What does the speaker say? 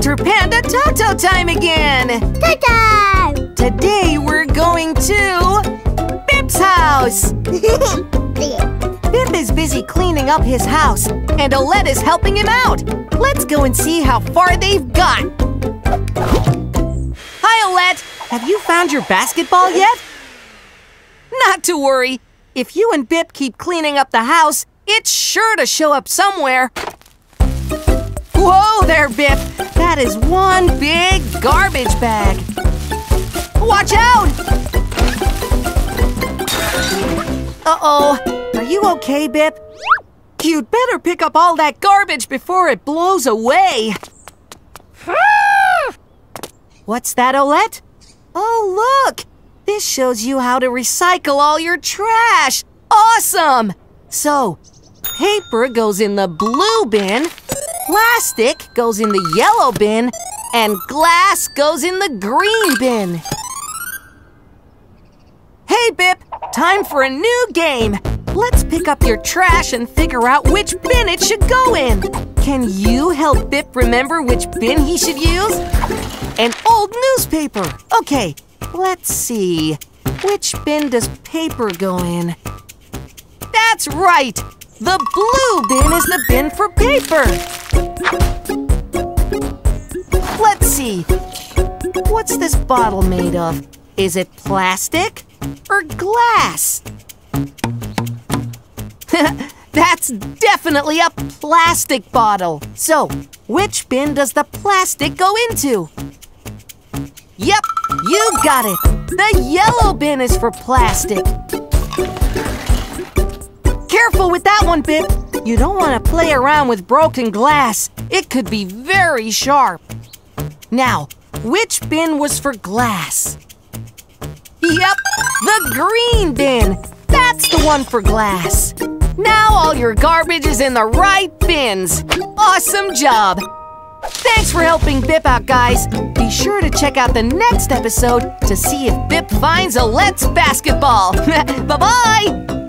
Dr. Panda Toto time again! Toto! Today we're going to Bip's house! Bip is busy cleaning up his house, and Olette is helping him out. Let's go and see how far they've got. Hi, Olette! Have you found your basketball yet? Not to worry. If you and Bip keep cleaning up the house, it's sure to show up somewhere. Whoa there, Bip! That is one big garbage bag. Watch out! Uh-oh. Are you okay, Bip? You'd better pick up all that garbage before it blows away. What's that, Olette? Oh, look! This shows you how to recycle all your trash. Awesome! So, paper goes in the blue bin, plastic goes in the yellow bin, and glass goes in the green bin. Hey, Bip! Time for a new game! Let's pick up your trash and figure out which bin it should go in. Can you help Bip remember which bin he should use? An old newspaper. Okay, let's see. Which bin does paper go in? That's right! The blue bin is the bin for paper. Let's see. What's this bottle made of? Is it plastic or glass? That's definitely a plastic bottle. So, which bin does the plastic go into? Yep, you got it. The yellow bin is for plastic. Careful with that one, Bip. You don't want to play around with broken glass. It could be very sharp. Now, which bin was for glass? Yep, the green bin. That's the one for glass. Now all your garbage is in the right bins. Awesome job. Thanks for helping Bip out, guys. Be sure to check out the next episode to see if Bip finds Olette's basketball. Bye-bye!